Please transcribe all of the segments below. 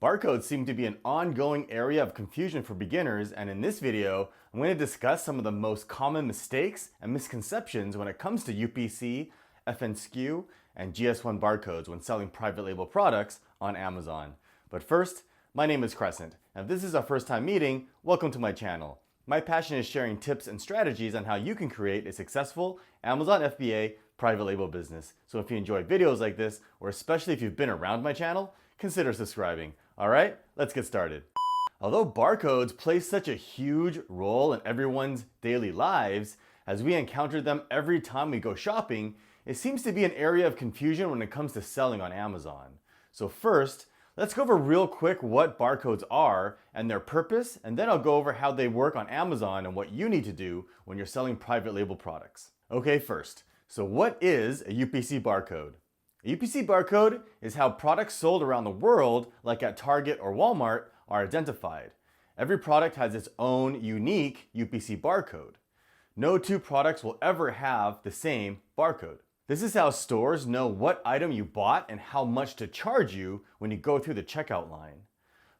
Barcodes seem to be an ongoing area of confusion for beginners, and in this video, I'm going to discuss some of the most common mistakes and misconceptions when it comes to UPC, FNSKU, and GS1 barcodes when selling private label products on Amazon. But first, my name is Crescent, and if this is our first time meeting, welcome to my channel. My passion is sharing tips and strategies on how you can create a successful Amazon FBA private label business. So if you enjoy videos like this, or especially if you've been around my channel, consider subscribing. All right, let's get started. Although barcodes play such a huge role in everyone's daily lives, as we encounter them every time we go shopping, it seems to be an area of confusion when it comes to selling on Amazon. So first, let's go over real quick what barcodes are and their purpose, and then I'll go over how they work on Amazon and what you need to do when you're selling private label products. Okay, first, so what is a UPC barcode? A UPC barcode is how products sold around the world, like at Target or Walmart, are identified. Every product has its own unique UPC barcode. No two products will ever have the same barcode. This is how stores know what item you bought and how much to charge you when you go through the checkout line.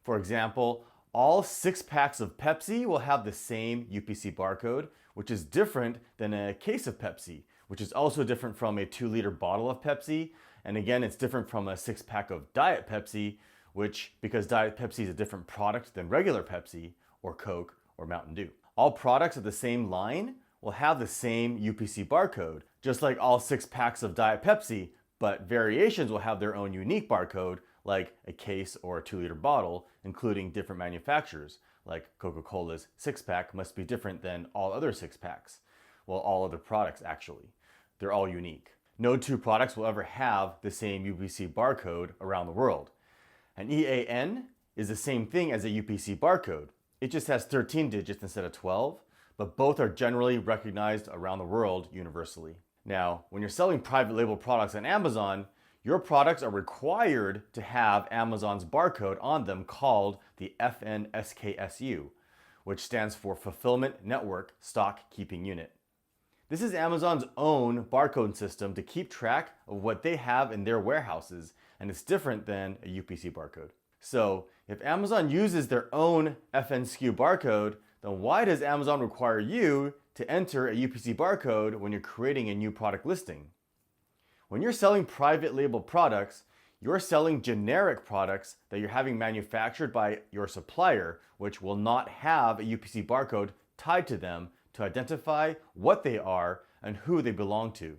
For example, all 6 packs of Pepsi will have the same UPC barcode, which is different than a case of Pepsi, which is also different from a 2-liter bottle of Pepsi. And again, it's different from a 6-pack of Diet Pepsi, which, because Diet Pepsi is a different product than regular Pepsi or Coke or Mountain Dew. All products of the same line will have the same UPC barcode, just like all 6 packs of Diet Pepsi, but variations will have their own unique barcode, like a case or a 2-liter bottle, including different manufacturers, like Coca-Cola's 6-pack must be different than all other 6-packs. Well, all other products actually. They're all unique. No two products will ever have the same UPC barcode around the world. An EAN is the same thing as a UPC barcode. It just has 13 digits instead of 12, but both are generally recognized around the world universally. Now, when you're selling private label products on Amazon, your products are required to have Amazon's barcode on them called the FNSKU, which stands for Fulfillment Network Stock Keeping Unit. This is Amazon's own barcode system to keep track of what they have in their warehouses, and it's different than a UPC barcode. So, if Amazon uses their own FNSKU barcode, then why does Amazon require you to enter a UPC barcode when you're creating a new product listing? When you're selling private label products, you're selling generic products that you're having manufactured by your supplier, which will not have a UPC barcode tied to them to identify what they are and who they belong to.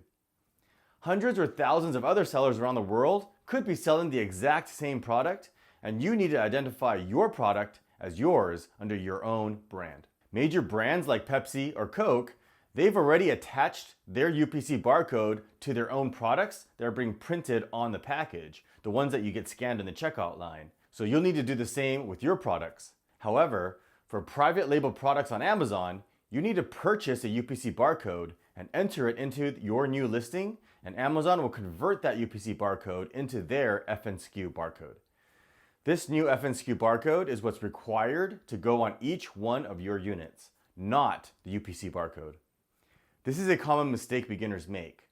Hundreds or thousands of other sellers around the world could be selling the exact same product, and you need to identify your product as yours under your own brand. Major brands like Pepsi or Coke, they've already attached their UPC barcode to their own products that are being printed on the package, the ones that you get scanned in the checkout line. So you'll need to do the same with your products. However, for private label products on Amazon, you need to purchase a UPC barcode and enter it into your new listing, and Amazon will convert that UPC barcode into their FNSKU barcode. This new FNSKU barcode is what's required to go on each one of your units, not the UPC barcode. This is a common mistake beginners make.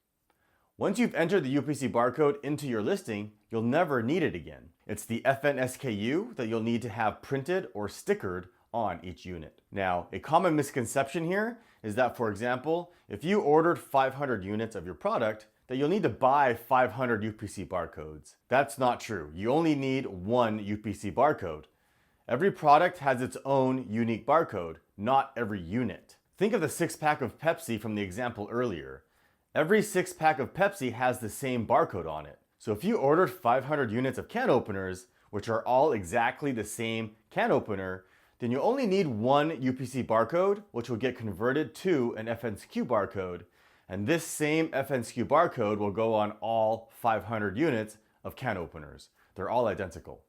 Once you've entered the UPC barcode into your listing, you'll never need it again. It's the FNSKU that you'll need to have printed or stickered on each unit. Now, a common misconception here is that, for example, if you ordered 500 units of your product, that you'll need to buy 500 UPC barcodes. That's not true. You only need one UPC barcode. Every product has its own unique barcode, not every unit. Think of the 6-pack of Pepsi from the example earlier. Every 6-pack of Pepsi has the same barcode on it. So if you ordered 500 units of can openers, which are all exactly the same can opener, then you only need one UPC barcode, which will get converted to an FNSKU barcode, and this same FNSKU barcode will go on all 500 units of can openers. They're all identical.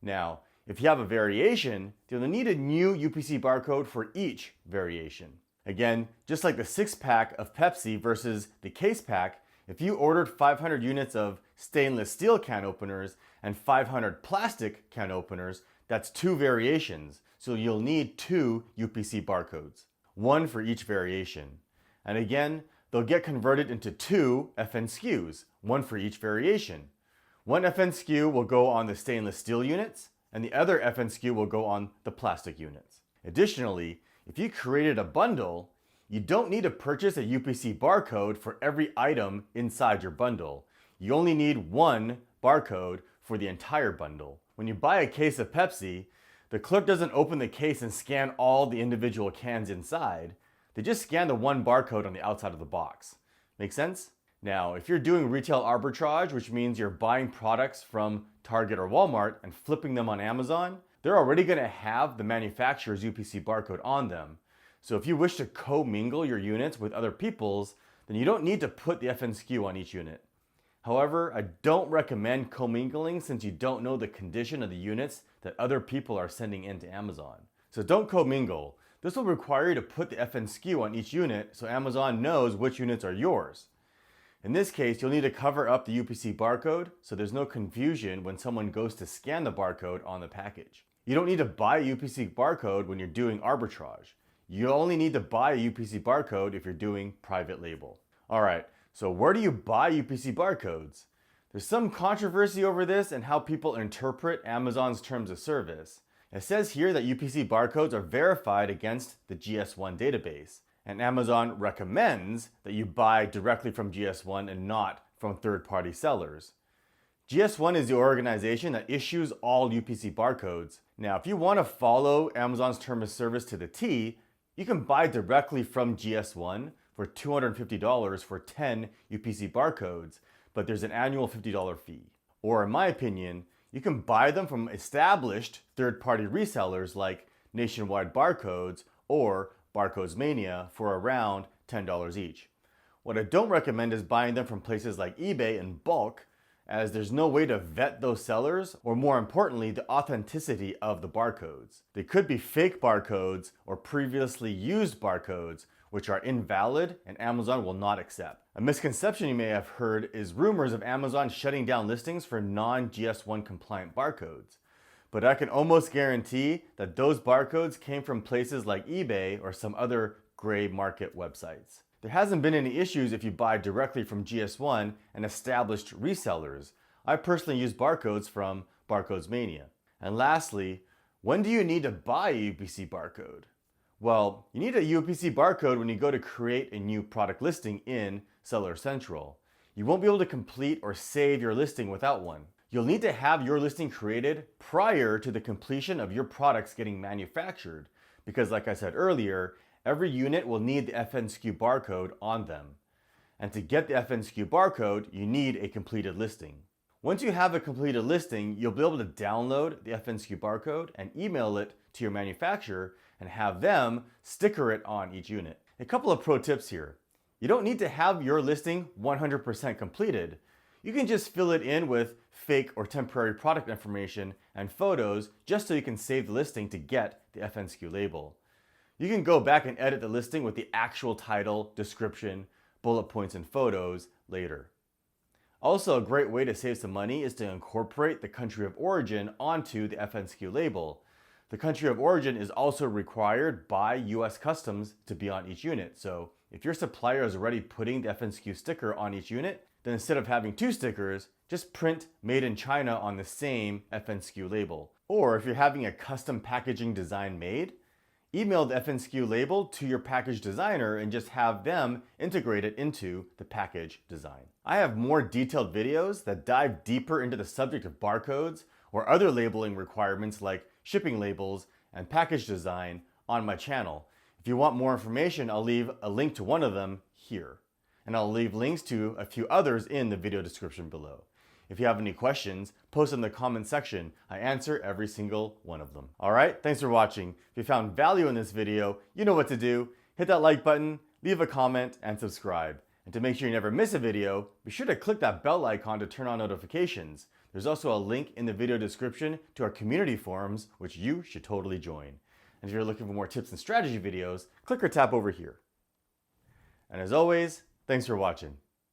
Now, if you have a variation, you'll need a new UPC barcode for each variation. Again, just like the 6-pack of Pepsi versus the case pack, if you ordered 500 units of stainless steel can openers and 500 plastic can openers, that's 2 variations, so you'll need 2 UPC barcodes, one for each variation. And again, they'll get converted into 2 FNSKUs, one for each variation. One FNSKU will go on the stainless steel units, and the other FNSKU will go on the plastic units. Additionally, if you created a bundle, you don't need to purchase a UPC barcode for every item inside your bundle. You only need one barcode for the entire bundle. When you buy a case of Pepsi, the clerk doesn't open the case and scan all the individual cans inside. They just scan the one barcode on the outside of the box. Make sense? Now, if you're doing retail arbitrage, which means you're buying products from Target or Walmart and flipping them on Amazon, they're already going to have the manufacturer's UPC barcode on them. So if you wish to co-mingle your units with other people's, then you don't need to put the FNSKU on each unit. However, I don't recommend commingling since you don't know the condition of the units that other people are sending into Amazon. So don't commingle. This will require you to put the FNSKU on each unit so Amazon knows which units are yours. In this case, you'll need to cover up the UPC barcode so there's no confusion when someone goes to scan the barcode on the package. You don't need to buy a UPC barcode when you're doing arbitrage. You only need to buy a UPC barcode if you're doing private label. Alright, so where do you buy UPC barcodes? There's some controversy over this and how people interpret Amazon's terms of service. It says here that UPC barcodes are verified against the GS1 database, and Amazon recommends that you buy directly from GS1 and not from third-party sellers. GS1 is the organization that issues all UPC barcodes. Now, if you want to follow Amazon's term of service to the T, you can buy directly from GS1 for $250 for 10 UPC barcodes, but there's an annual $50 fee. Or in my opinion, you can buy them from established third-party resellers like Nationwide Barcodes or Barcodes Mania for around $10 each. What I don't recommend is buying them from places like eBay in bulk, as there's no way to vet those sellers, or more importantly, the authenticity of the barcodes. They could be fake barcodes or previously used barcodes, which are invalid and Amazon will not accept. A misconception you may have heard is rumors of Amazon shutting down listings for non-GS1 compliant barcodes. But I can almost guarantee that those barcodes came from places like eBay or some other gray market websites. There hasn't been any issues if you buy directly from GS1 and established resellers. I personally use barcodes from Barcodes Mania. And lastly, when do you need to buy a UPC barcode? Well, you need a UPC barcode when you go to create a new product listing in Seller Central. You won't be able to complete or save your listing without one. You'll need to have your listing created prior to the completion of your products getting manufactured, because like I said earlier, every unit will need the FNSKU barcode on them. And to get the FNSKU barcode, you need a completed listing. Once you have a completed listing, you'll be able to download the FNSKU barcode and email it to your manufacturer and have them sticker it on each unit. A couple of pro tips here. You don't need to have your listing 100% completed. You can just fill it in with fake or temporary product information and photos just so you can save the listing to get the FNSKU label. You can go back and edit the listing with the actual title, description, bullet points, and photos later. Also, a great way to save some money is to incorporate the country of origin onto the FNSKU label. The country of origin is also required by US Customs to be on each unit. So if your supplier is already putting the FNSKU sticker on each unit, then instead of having two stickers, just print Made in China on the same FNSKU label. Or if you're having a custom packaging design made, email the FNSKU label to your package designer and just have them integrate it into the package design. I have more detailed videos that dive deeper into the subject of barcodes or other labeling requirements like shipping labels and package design on my channel. If you want more information, I'll leave a link to one of them here. And I'll leave links to a few others in the video description below. If you have any questions, post in the comment section. I answer every single one of them. Alright, thanks for watching. If you found value in this video, you know what to do. Hit that like button, leave a comment, and subscribe. And to make sure you never miss a video, be sure to click that bell icon to turn on notifications. There's also a link in the video description to our community forums, which you should totally join. And if you're looking for more tips and strategy videos, click or tap over here. And as always, thanks for watching.